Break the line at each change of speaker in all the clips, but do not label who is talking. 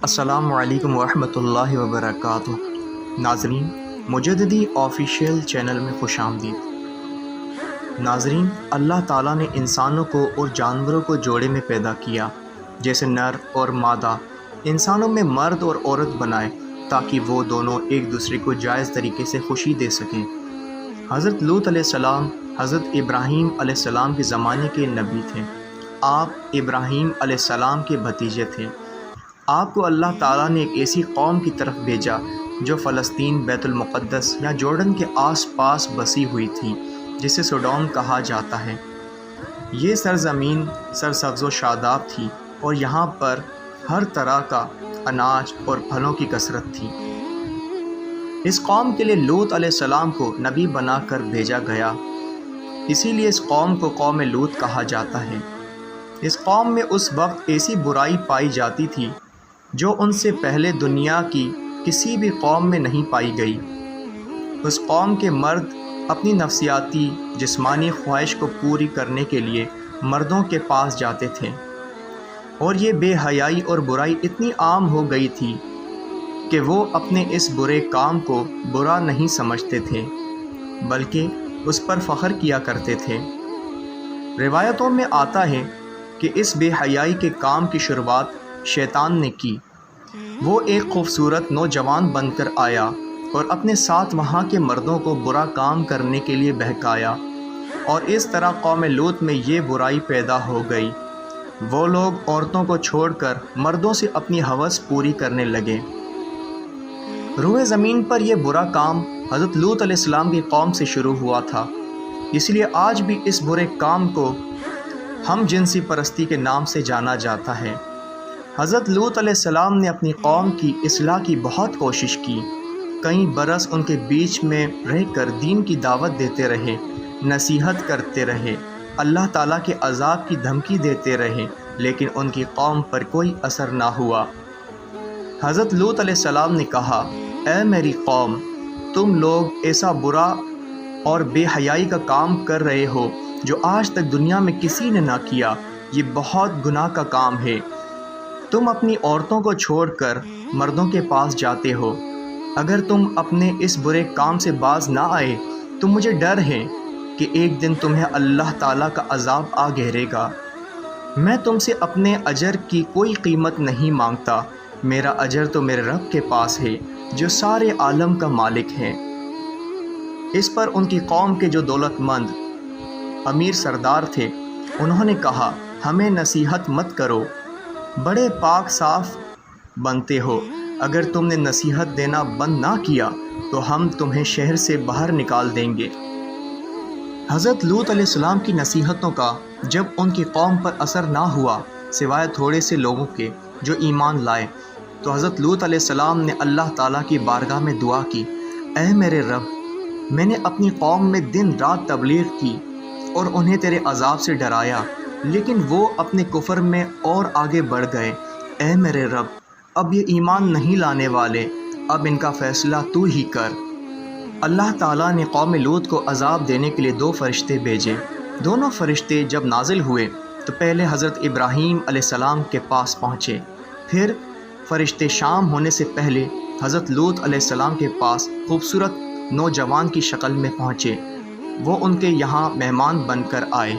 السلام علیکم ورحمۃ اللہ وبرکاتہ۔ ناظرین، مجددی آفیشیل چینل میں خوش آمدید۔ ناظرین، اللہ تعالیٰ نے انسانوں کو اور جانوروں کو جوڑے میں پیدا کیا، جیسے نر اور مادہ۔ انسانوں میں مرد اور عورت بنائے تاکہ وہ دونوں ایک دوسرے کو جائز طریقے سے خوشی دے سکیں۔ حضرت لوط علیہ السلام حضرت ابراہیم علیہ السلام کے زمانے کے نبی تھے۔ آپ ابراہیم علیہ السلام کے بھتیجے تھے۔ آپ کو اللہ تعالیٰ نے ایک ایسی قوم کی طرف بھیجا جو فلسطین، بیت المقدس یا جورڈن کے آس پاس بسی ہوئی تھی، جسے سوڈوم کہا جاتا ہے۔ یہ سرزمین سرسبز و شاداب تھی اور یہاں پر ہر طرح کا اناج اور پھلوں کی کثرت تھی۔ اس قوم کے لیے لوط علیہ السلام کو نبی بنا کر بھیجا گیا، اسی لیے اس قوم کو قوم لوط کہا جاتا ہے۔ اس قوم میں اس وقت ایسی برائی پائی جاتی تھی جو ان سے پہلے دنیا کی کسی بھی قوم میں نہیں پائی گئی۔ اس قوم کے مرد اپنی نفسیاتی جسمانی خواہش کو پوری کرنے کے لیے مردوں کے پاس جاتے تھے، اور یہ بے حیائی اور برائی اتنی عام ہو گئی تھی کہ وہ اپنے اس برے کام کو برا نہیں سمجھتے تھے، بلکہ اس پر فخر کیا کرتے تھے۔ روایتوں میں آتا ہے کہ اس بے حیائی کے کام کی شروعات شیطان نے کی۔ وہ ایک خوبصورت نوجوان بن کر آیا اور اپنے ساتھ وہاں کے مردوں کو برا کام کرنے کے لیے بہکایا، اور اس طرح قوم لوط میں یہ برائی پیدا ہو گئی۔ وہ لوگ عورتوں کو چھوڑ کر مردوں سے اپنی ہوس پوری کرنے لگے۔ روئے زمین پر یہ برا کام حضرت لوط علیہ السلام کی قوم سے شروع ہوا تھا، اس لیے آج بھی اس برے کام کو ہم جنسی پرستی کے نام سے جانا جاتا ہے۔ حضرت لوط علیہ السلام نے اپنی قوم کی اصلاح کی بہت کوشش کی۔ کئی برس ان کے بیچ میں رہ کر دین کی دعوت دیتے رہے، نصیحت کرتے رہے، اللہ تعالیٰ کے عذاب کی دھمکی دیتے رہے، لیکن ان کی قوم پر کوئی اثر نہ ہوا۔ حضرت لوط علیہ السلام نے کہا، اے میری قوم، تم لوگ ایسا برا اور بے حیائی کا کام کر رہے ہو جو آج تک دنیا میں کسی نے نہ کیا۔ یہ بہت گناہ کا کام ہے۔ تم اپنی عورتوں کو چھوڑ کر مردوں کے پاس جاتے ہو۔ اگر تم اپنے اس برے کام سے باز نہ آئے تو مجھے ڈر ہے کہ ایک دن تمہیں اللہ تعالیٰ کا عذاب آ گھیرے گا۔ میں تم سے اپنے اجر کی کوئی قیمت نہیں مانگتا، میرا اجر تو میرے رب کے پاس ہے جو سارے عالم کا مالک ہے۔ اس پر ان کی قوم کے جو دولت مند امیر سردار تھے، انہوں نے کہا، ہمیں نصیحت مت کرو، بڑے پاک صاف بنتے ہو، اگر تم نے نصیحت دینا بند نہ کیا تو ہم تمہیں شہر سے باہر نکال دیں گے۔ حضرت لوط علیہ السلام کی نصیحتوں کا جب ان کی قوم پر اثر نہ ہوا سوائے تھوڑے سے لوگوں کے جو ایمان لائے، تو حضرت لوط علیہ السلام نے اللہ تعالیٰ کی بارگاہ میں دعا کی، اے میرے رب، میں نے اپنی قوم میں دن رات تبلیغ کی اور انہیں تیرے عذاب سے ڈرایا، لیکن وہ اپنے کفر میں اور آگے بڑھ گئے۔ اے میرے رب، اب یہ ایمان نہیں لانے والے، اب ان کا فیصلہ تو ہی کر۔ اللہ تعالیٰ نے قوم لوط کو عذاب دینے کے لیے 2 فرشتے بھیجے۔ دونوں فرشتے جب نازل ہوئے تو پہلے حضرت ابراہیم علیہ السلام کے پاس پہنچے، پھر فرشتے شام ہونے سے پہلے حضرت لوط علیہ السلام کے پاس خوبصورت نوجوان کی شکل میں پہنچے۔ وہ ان کے یہاں مہمان بن کر آئے۔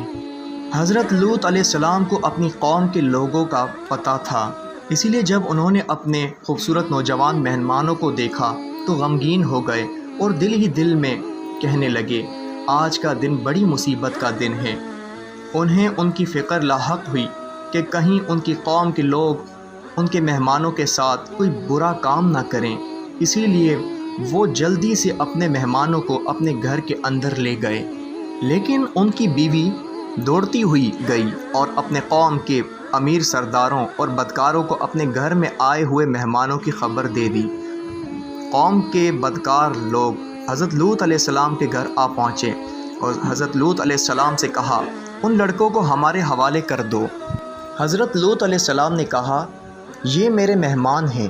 حضرت لوط علیہ السلام کو اپنی قوم کے لوگوں کا پتہ تھا، اسی لیے جب انہوں نے اپنے خوبصورت نوجوان مہمانوں کو دیکھا تو غمگین ہو گئے اور دل ہی دل میں کہنے لگے، آج کا دن بڑی مصیبت کا دن ہے۔ انہیں ان کی فکر لاحق ہوئی کہ کہیں ان کی قوم کے لوگ ان کے مہمانوں کے ساتھ کوئی برا کام نہ کریں، اسی لیے وہ جلدی سے اپنے مہمانوں کو اپنے گھر کے اندر لے گئے۔ لیکن ان کی بیوی دوڑتی ہوئی گئی اور اپنے قوم کے امیر سرداروں اور بدکاروں کو اپنے گھر میں آئے ہوئے مہمانوں کی خبر دے دی۔ قوم کے بدکار لوگ حضرت لوط علیہ السلام کے گھر آ پہنچے اور حضرت لوط علیہ السلام سے کہا، ان لڑکوں کو ہمارے حوالے کر دو۔ حضرت لوط علیہ السلام نے کہا، یہ میرے مہمان ہیں،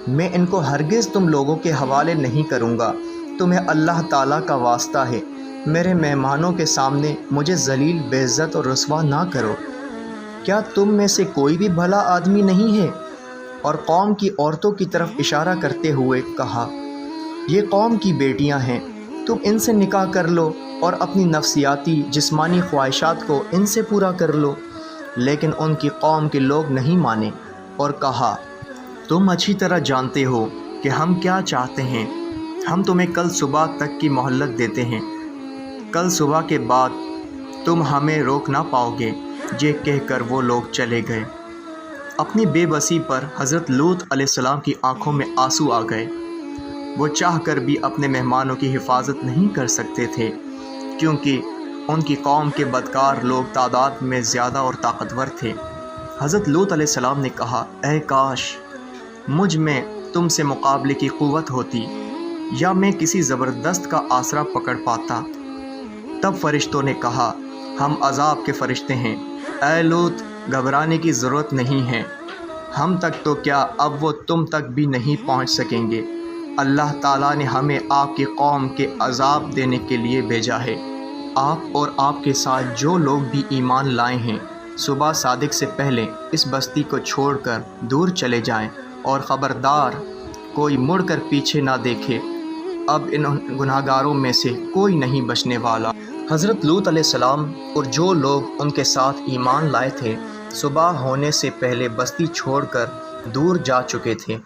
میں ان کو ہرگز تم لوگوں کے حوالے نہیں کروں گا، تمہیں اللہ تعالیٰ کا واسطہ ہے، میرے مہمانوں کے سامنے مجھے ذلیل، بے عزت اور رسوا نہ کرو۔ کیا تم میں سے کوئی بھی بھلا آدمی نہیں ہے اور قوم کی عورتوں کی طرف اشارہ کرتے ہوئے کہا، یہ قوم کی بیٹیاں ہیں، تم ان سے نکاح کر لو اور اپنی نفسیاتی جسمانی خواہشات کو ان سے پورا کر لو۔ لیکن ان کی قوم کے لوگ نہیں مانے اور کہا، تم اچھی طرح جانتے ہو کہ ہم کیا چاہتے ہیں، ہم تمہیں کل صبح تک کی مہلت دیتے ہیں، کل صبح کے بعد تم ہمیں روک نہ پاؤ گے۔ یہ کہہ کر وہ لوگ چلے گئے۔ اپنی بے بسی پر حضرت لوط علیہ السلام کی آنکھوں میں آنسو آ گئے۔ وہ چاہ کر بھی اپنے مہمانوں کی حفاظت نہیں کر سکتے تھے، کیونکہ ان کی قوم کے بدکار لوگ تعداد میں زیادہ اور طاقتور تھے۔ حضرت لوط علیہ السلام نے کہا، اے کاش مجھ میں تم سے مقابلے کی قوت ہوتی، یا میں کسی زبردست کا آسرا پکڑ پاتا۔ تب فرشتوں نے کہا، ہم عذاب کے فرشتے ہیں، اے لوط گھبرانے کی ضرورت نہیں ہے، ہم تک تو کیا اب وہ تم تک بھی نہیں پہنچ سکیں گے۔ اللہ تعالیٰ نے ہمیں آپ کی قوم کے عذاب دینے کے لیے بھیجا ہے۔ آپ اور آپ کے ساتھ جو لوگ بھی ایمان لائے ہیں، صبح صادق سے پہلے اس بستی کو چھوڑ کر دور چلے جائیں، اور خبردار کوئی مڑ کر پیچھے نہ دیکھے، اب ان گناہگاروں میں سے کوئی نہیں بچنے والا۔ حضرت لوط علیہ السلام اور جو لوگ ان کے ساتھ ایمان لائے تھے، صبح ہونے سے پہلے بستی چھوڑ کر دور جا چکے تھے۔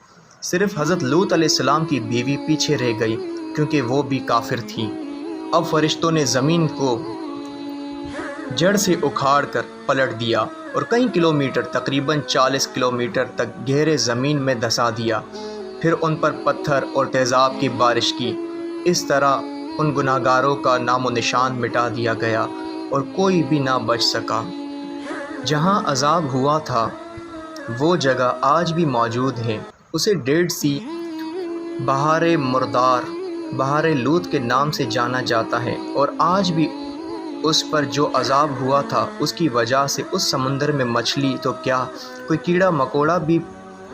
صرف حضرت لوط علیہ السلام کی بیوی پیچھے رہ گئی، کیونکہ وہ بھی کافر تھی۔ اب فرشتوں نے زمین کو جڑ سے اکھاڑ کر پلٹ دیا اور کئی کلومیٹر، تقریباً 40 کلومیٹر تک گہرے زمین میں دھسا دیا۔ پھر ان پر پتھر اور تیزاب کی بارش کی۔ اس طرح ان گناہگاروں کا نام و نشان مٹا دیا گیا اور کوئی بھی نہ بچ سکا۔ جہاں عذاب ہوا تھا وہ جگہ آج بھی موجود ہے، اسے ڈیڈ سی، بحار مردار، بحار لوط کے نام سے جانا جاتا ہے، اور آج بھی اس پر جو عذاب ہوا تھا اس کی وجہ سے اس سمندر میں مچھلی تو کیا، کوئی کیڑا مکوڑا بھی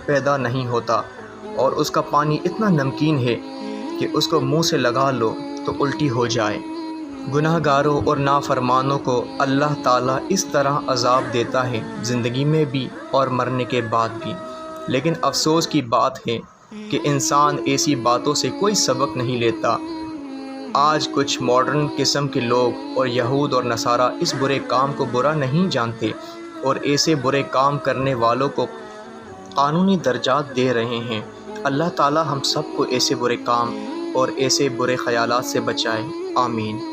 پیدا نہیں ہوتا، اور اس کا پانی اتنا نمکین ہے کہ اس کو منہ سے لگا لو تو الٹی ہو جائے۔ گناہ گاروں اور نافرمانوں کو اللہ تعالیٰ اس طرح عذاب دیتا ہے، زندگی میں بھی اور مرنے کے بعد بھی۔ لیکن افسوس کی بات ہے کہ انسان ایسی باتوں سے کوئی سبق نہیں لیتا۔ آج کچھ ماڈرن قسم کے لوگ اور یہود اور نصارہ اس برے کام کو برا نہیں جانتے، اور ایسے برے کام کرنے والوں کو قانونی درجات دے رہے ہیں۔ اللہ تعالیٰ ہم سب کو ایسے برے کام اور ایسے برے خیالات سے بچائے، آمین۔